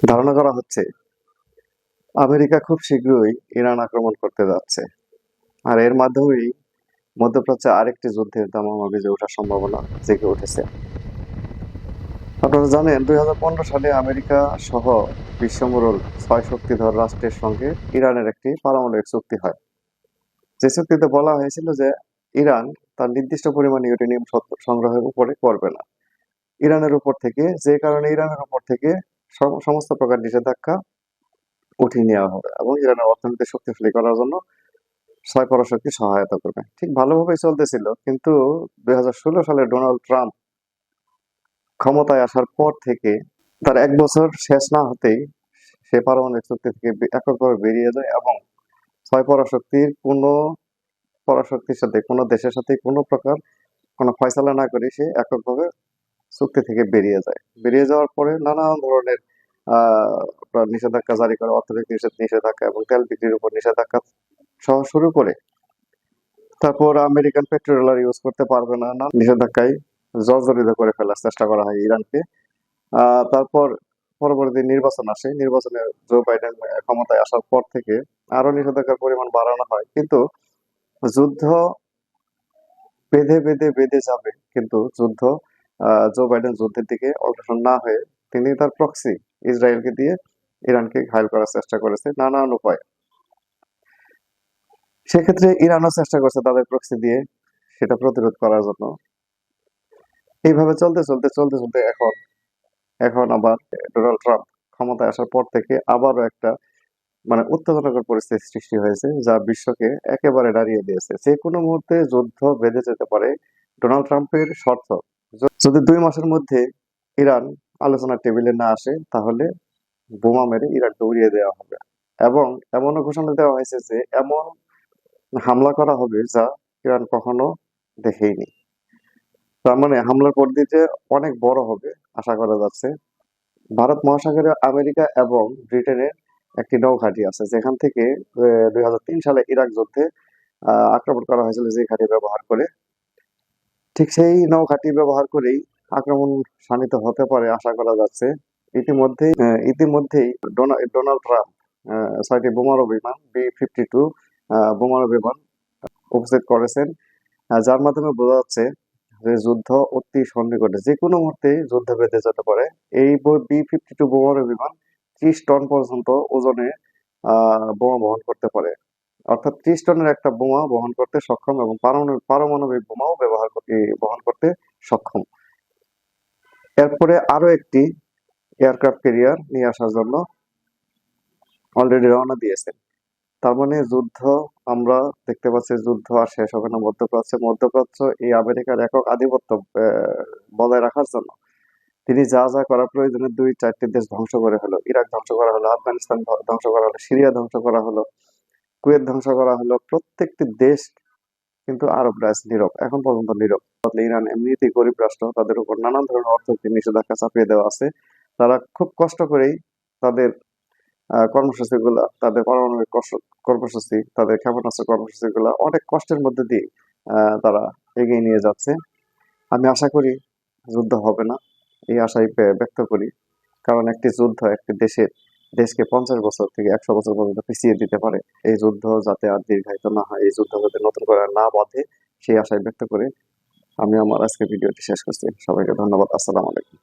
ধারণা করা হচ্ছে আমেরিকা খুব শীঘ্রই ইরান আক্রমণ করতে যাচ্ছে। আর এর মাধ্যমেই মধ্যপ্রাচ্যে আরেকটি যুদ্ধের দামামা বেজে ওঠার সম্ভাবনা জেগে উঠেছে। আপনারা জানেন 2015 সালে আমেরিকা সহ বিশ্বমোড়ল 6 শক্তিধর রাষ্ট্রের সঙ্গে ইরানের একটি পারমাণবিক চুক্তি হয়। যে চুক্তিতে বলা হয়েছিল যে ইরান তার নির্দিষ্ট পরিমাণ ইউরেনিয়াম সংগ্রহের উপরে করবে না। ইরানের উপর থেকে, যে কারণে ইরানের উপর থেকে সমস্ত প্রকার নিষেধাজ্ঞা উঠিয়ে নেওয়া হবে এবং ইরানের অর্থনীতি শক্তিশালী করার জন্য ছয় পরাশক্তি সহায়তা করবে। ঠিক ভালোভাবেই চলতেছিল, কিন্তু 2016 সালে ডোনাল্ড ট্রাম্প ক্ষমতায় আসার পর থেকে তার 1 বছর শেষ না হতেই সে পারমাণবিক চুক্তি থেকে এককভাবে বেরিয়ে যায় এবং ছয় পরাশক্তির কোনো পরাশক্তির সাথে, কোনো দেশের সাথে কোনো প্রকার কোনো ফয়সালা না করে সে এককভাবে চুক্তি থেকে বেরিয়ে যায়। বেরিয়ে যাওয়ার পরে নানান ধরনের আপনার নিষেধাজ্ঞা জারি করে, অর্থনৈতিক নিষেধাজ্ঞা এবং তেল বিক্রির উপর নিষেধাজ্ঞা সহ শুরু করে তারপর আমেরিকান পেট্রোলার ইউজ করতে পারবে না, না নিষেধাজ্ঞায় জর্জরিত করে ফেলার চেষ্টা করা হয় ইরানকে। তারপর পরবর্তী নির্বাচন আসে, নির্বাচনে জো বাইডেন ক্ষমতায় আসার পর থেকে আরো নিষেধাজ্ঞার পরিমাণ বাড়ানো হয়, কিন্তু যুদ্ধ বেঁধে বেঁধে বেঁধে যাবে, কিন্তু যুদ্ধ জো বাইডেন যুদ্ধের দিকে অগ্রসর না হয়ে তিনি তার প্রক্সি ইসরায়েলকে দিয়ে ইরানকে ঘায়েল করার চেষ্টা করেছে নানান উপায়ে। সেক্ষেত্রে ইরানও চেষ্টা করছে তাদের প্রক্সি দিয়ে সেটা প্রতিরোধ করার জন্য। এইভাবে চলতে চলতে চলতে চলতে এখন এখন আবার ডোনাল্ড ট্রাম্প ক্ষমতায় আসার পর থেকে আবারও একটা উত্তেজনাকর পরিস্থিতি সৃষ্টি হয়েছে, যা বিশ্বকে একেবারে দাঁড়িয়ে দিয়েছে। যে কোনো মুহূর্তে যুদ্ধ বেঁধে যেতে পারে। ডোনাল্ড ট্রাম্পের শর্ত, যদি 2 মাসের মধ্যে ইরান আলোচনার টেবিলে না আসে তাহলে বোমা মেরে ইরানকে উড়িয়ে দেওয়া হবে, এবং এমনও ঘোষণা দেওয়া হয়েছে যে এমন হামলা করা হবে যা ইরান কখনো দেখেইনি। তার মানে হামলার পরিধিটা অনেক বড় হবে আশা করা যাচ্ছে। ভারত মহাসাগরে আমেরিকা এবং ব্রিটেনের একটি নৌঘাঁটি আছে, যেখান থেকে 2003 সালে ইরাক যুদ্ধে আক্রমণ করা হয়েছিল, যে ঘাঁটি ব্যবহার করে। ঠিক সেই নৌঘাঁটি ব্যবহার করেই আক্রমণ শাণিত হতে পারে আশা করা যাচ্ছে। ইতিমধ্যেই ডোনাল্ড ট্রাম্প 6টি বোমারু বিমান B-52 বোমারু বিমান উপস্থিত করেছেন, যার মাধ্যমে বোঝা যাচ্ছে যে যুদ্ধ অতি সন্নিকটে, যে কোনো মুহূর্তে যুদ্ধ বেঁধে যেতে পারে। এই B-52 বোমারু বিমান 30 টন পর্যন্ত ওজনে বোমা বহন করতে পারে, অর্থাৎ 30 টনের একটা বোমা বহন করতে সক্ষম এবং পারমাণবিক বোমাও বহন করতে সক্ষম। এরপরে আরো একটি এয়ারক্রাফট ক্যারিয়ার নিয়ে আসার জন্য অলরেডি রওনা দিয়েছে। তার মানে যুদ্ধ আমরা দেখতে পাচ্ছি, যুদ্ধ আর শেষ হবে না মধ্যপ্রাচ্য এই আমেরিকার একক আধিপত্য বজায় রাখার জন্য তিনি যা যা করা প্রয়োজনে 2-4টি দেশ ধ্বংস করে হলো, ইরাক ধ্বংস করা হলো, আফগানিস্তান ধ্বংস করা হলো, সিরিয়া ধ্বংস করা হলো, কুয়েত ধ্বংস করা হলো, প্রত্যেকটি দেশ কিন্তু আরবরা নীরব, এখন পর্যন্ত নীরব। ইরান এমনিতেই গরিব রাষ্ট্র, তাদের উপর নানান ধরনের অর্থনৈতিক নিষেধাজ্ঞা চাপিয়ে দেওয়া আছে। তারা খুব কষ্ট করেই তাদের কর্মসূচিগুলা, তাদের পারমাণবিক কর্মসূচি, তাদের ক্ষেপণাস্ত্র কর্মসূচিগুলা অনেক কষ্টের মধ্যে দিয়ে তারা এগিয়ে নিয়ে যাচ্ছে। আমি আশা করি যুদ্ধ হবে না, এই আশাই ব্যক্ত করি, কারণ একটি যুদ্ধ একটি দেশকে 50 বছর থেকে 100 বছর পর্যন্ত পিছিয়ে দিতে পারে। এই যুদ্ধ যাতে আর দীর্ঘায়িত না হয়, এই যুদ্ধ যাতে নতুন করে আর না বাধে, সেই আশাই ব্যক্ত করে আমি আমার আজকের ভিডিওটি শেষ করছি। সবাইকে ধন্যবাদ। আসসালামু আলাইকুম।